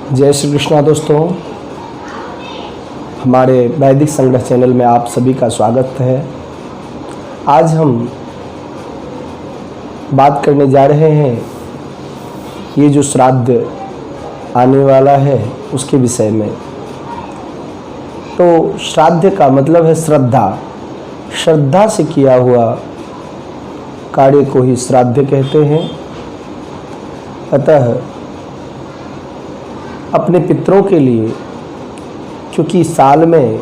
जय श्री कृष्णा दोस्तों, हमारे वैदिक संग्रह चैनल में आप सभी का स्वागत है। आज हम बात करने जा रहे हैं ये जो श्राद्ध आने वाला है उसके विषय में। तो श्राद्ध का मतलब है श्रद्धा। श्रद्धा से किया हुआ कार्य को ही श्राद्ध कहते हैं। अतः अपने पितरों के लिए, क्योंकि साल में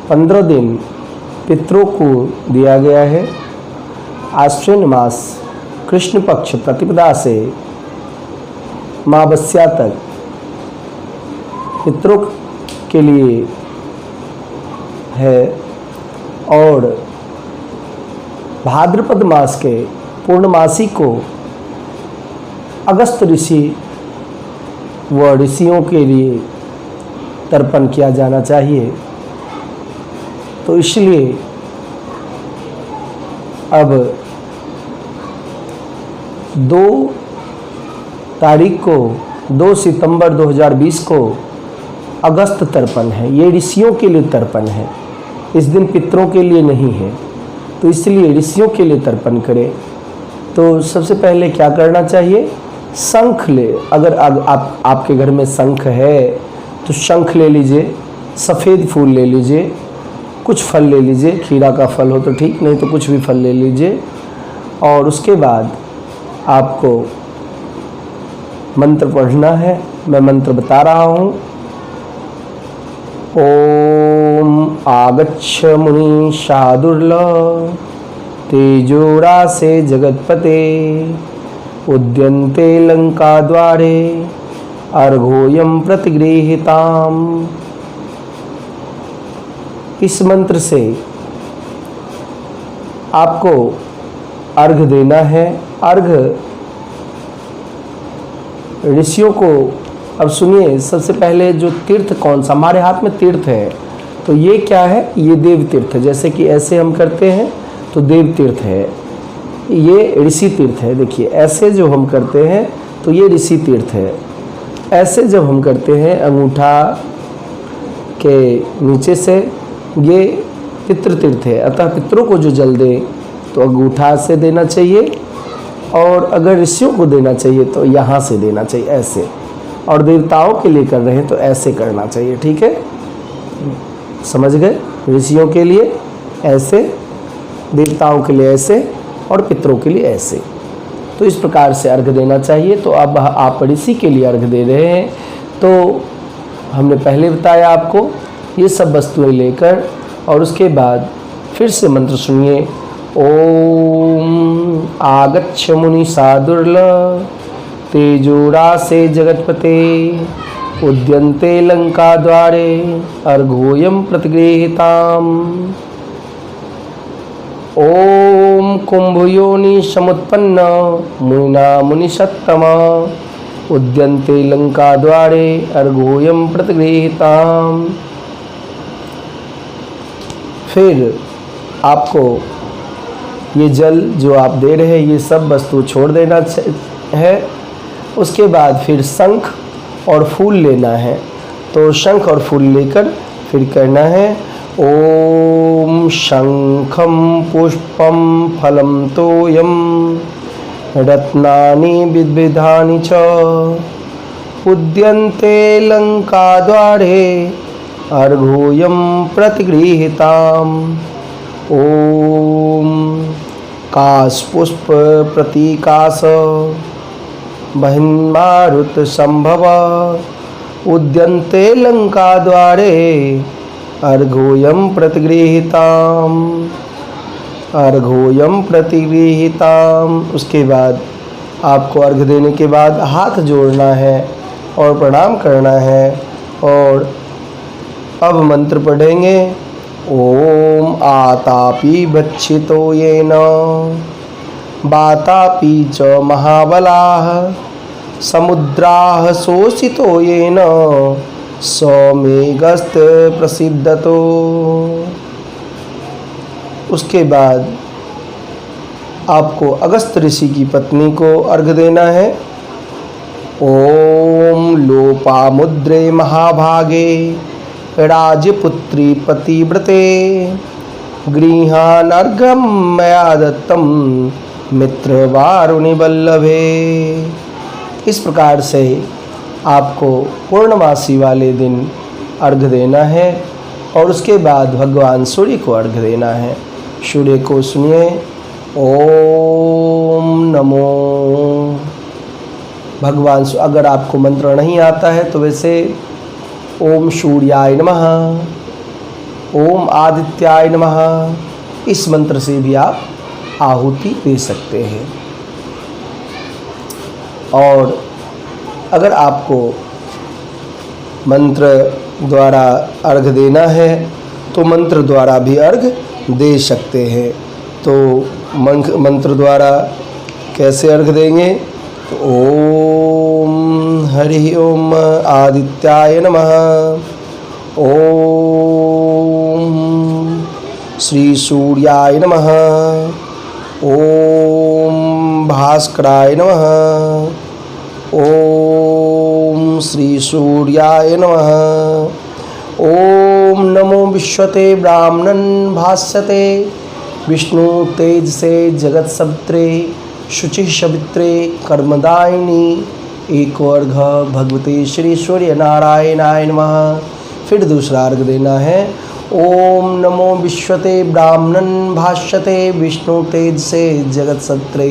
15 दिन पितरों को दिया गया है, आश्विन मास कृष्ण पक्ष प्रतिपदा से अमावस्या तक पितरों के लिए है, और भाद्रपद मास के पूर्णमासी को अगस्त ऋषि व ऋषियों के लिए तर्पण किया जाना चाहिए। तो इसलिए अब 2 तारीख को 2 सितंबर 2020 को अगस्त तर्पण है। ये ऋषियों के लिए तर्पण है, इस दिन पितरों के लिए नहीं है। तो इसलिए ऋषियों के लिए तर्पण करें। तो सबसे पहले क्या करना चाहिए? शंख ले। अगर आपके घर में शंख है तो शंख ले लीजिए, सफ़ेद फूल ले लीजिए, कुछ फल ले लीजिए, खीरा का फल हो तो ठीक, नहीं तो कुछ भी फल ले लीजिए। और उसके बाद आपको मंत्र पढ़ना है। मैं मंत्र बता रहा हूँ। ओम आगच्छ मुनि शार्दूल तेजोरासे जगत्पते उद्यन्ते लंका द्वारे अर्घोयम प्रतिगृहीताम। इस मंत्र से आपको अर्घ देना है। अर्घ ऋषियों को, अब सुनिए, सबसे पहले जो तीर्थ कौन सा, हमारे हाथ में तीर्थ है, तो ये क्या है? ये देव तीर्थ। जैसे कि ऐसे हम करते हैं तो देव तीर्थ है, ये ऋषि तीर्थ है। देखिए ऐसे जो हम करते हैं तो ये ऋषि तीर्थ है। ऐसे जब हम करते हैं अंगूठा के नीचे से, ये पितृ तीर्थ है। अतः पितरों को जो जल दे तो अंगूठा से देना चाहिए, और अगर ऋषियों को देना चाहिए तो यहाँ से देना चाहिए, ऐसे। और देवताओं के लिए कर रहे हैं तो ऐसे करना चाहिए। ठीक है, समझ गए? ऋषियों के लिए ऐसे, देवताओं के लिए ऐसे, और पितरों के लिए ऐसे। तो इस प्रकार से अर्घ देना चाहिए। तो अब आप ऋषि के लिए अर्घ दे रहे हैं। तो हमने पहले बताया आपको ये सब वस्तुएं लेकर, और उसके बाद फिर से मंत्र सुनिए। ओम आगच्छ मुनि शार्दूल तेजोरासे जगत्पते उद्यन्ते लंका द्वारे अर्घोयम प्रतिगृहीताम। ओम कुंभयोनि समुत्पन्न मुनिना मुनिषत्तमा उद्यन्ते लंका द्वारे अर्घोयम प्रतिगृहीताम। फिर आपको ये जल जो आप दे रहे हैं, ये सब वस्तु छोड़ देना है। उसके बाद फिर शंख और फूल लेना है। तो शंख और फूल लेकर फिर करना है ओम शंखम पुष्पम फलम तोयम रत्नानि विविधानि च उद्यन्ते लंका द्वारे अर्घोयम प्रतिगृहीताम। ओम काशपुष्प प्रतीकाश बहिन्मारुत संभव उद्यन्ते लंका द्वारे अर्घोयम प्रतिगृहीताम। अर्घोयम प्रतिगृहीताम। उसके बाद आपको अर्घ देने के बाद हाथ जोड़ना है और प्रणाम करना है। और अब मंत्र पढ़ेंगे। ओम आतापि भक्षितो येन वातापि च महाबलाः समुद्राः शोषितो येन सौमेगस्त प्रसिद्धतो। उसके बाद आपको अगस्त ऋषि की पत्नी को अर्घ देना है। ओम लो लोपामुद्रे महाभागे राजपुत्री पतिव्रते गृहानर्घं मया दत्तं मित्रवारुणि वल्लभे। इस प्रकार से आपको पूर्णमासी वाले दिन अर्घ देना है और उसके बाद भगवान सूर्य को अर्घ देना है। सूर्य को सुनिए, ओम नमो भगवान। अगर आपको मंत्र नहीं आता है तो वैसे ओम सूर्याय नमः, ओम आदित्याय नमः, इस मंत्र से भी आप आहुति दे सकते हैं। और अगर आपको मंत्र द्वारा अर्घ देना है तो मंत्र द्वारा भी अर्घ दे सकते हैं। तो मंत्र द्वारा कैसे अर्घ देंगे? तो ओम हरि ओम आदित्याय नमः, ओम श्री सूर्याय नमः, ओम भास्कराय नमः, ओम श्री सूर्याय नमः, ओम नमो विश्वते ब्राह्मणं भास्यते विष्णु तेज से जगत सवित्रे शुचि सवित्रे कर्मदायिनी एको अर्घ भगवते श्री सूर्य नारायणाय नमः। फिर दूसरा अर्घ देना है, ओम नमो विश्वते ब्राह्मणं भाष्यते विष्णु तेज से जगत सवित्रे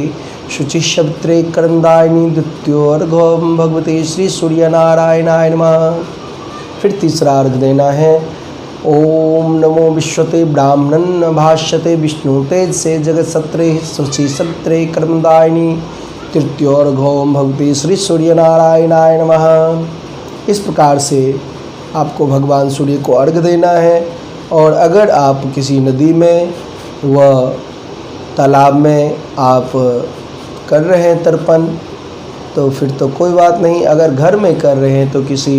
शुचि सवित्रे कर्मदायिनी द्वितीयो अर्घ भगवते श्री सूर्य नारायणाय नमः। फिर तीसरा अर्घ देना है, ओम नमो विश्वते ब्राह्मणं भाष्यते विष्णु तेज से जगत सवित्रे शुचि सवित्रे कर्मदायिनी तृतीयो अर्घ भगवते श्री सूर्य नारायणाय नमः। इस प्रकार से आपको भगवान सूर्य को अर्घ देना है। और अगर आप किसी नदी में व तालाब में आप कर रहे हैं तर्पण तो फिर तो कोई बात नहीं। अगर घर में कर रहे हैं तो किसी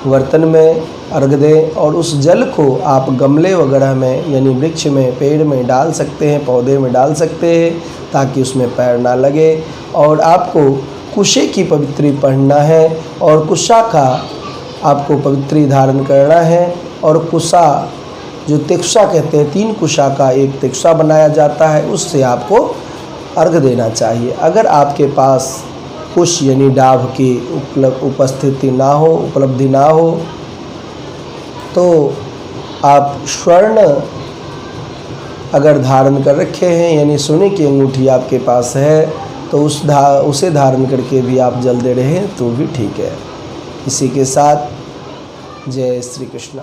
बर्तन में अर्घ दें और उस जल को आप गमले वगैरह में यानी वृक्ष में पेड़ में डाल सकते हैं, पौधे में डाल सकते हैं ताकि उसमें पैर ना लगे। और आपको कुशे की पवित्री पहनना है और कुशा का आपको पवित्री धारण करना है। और कुशा जो तिक्सा कहते हैं, 3 कुशा का एक तिक्सा बनाया जाता है, उससे आपको अर्घ देना चाहिए। अगर आपके पास कुश यानी डाभ की उपस्थिति ना हो, उपलब्धि ना हो, तो आप स्वर्ण अगर धारण कर रखे हैं यानी सोने की अंगूठी आपके पास है तो उसे धारण करके भी आप जल दे रहे हैं तो भी ठीक है। इसी के साथ जय श्री कृष्णा।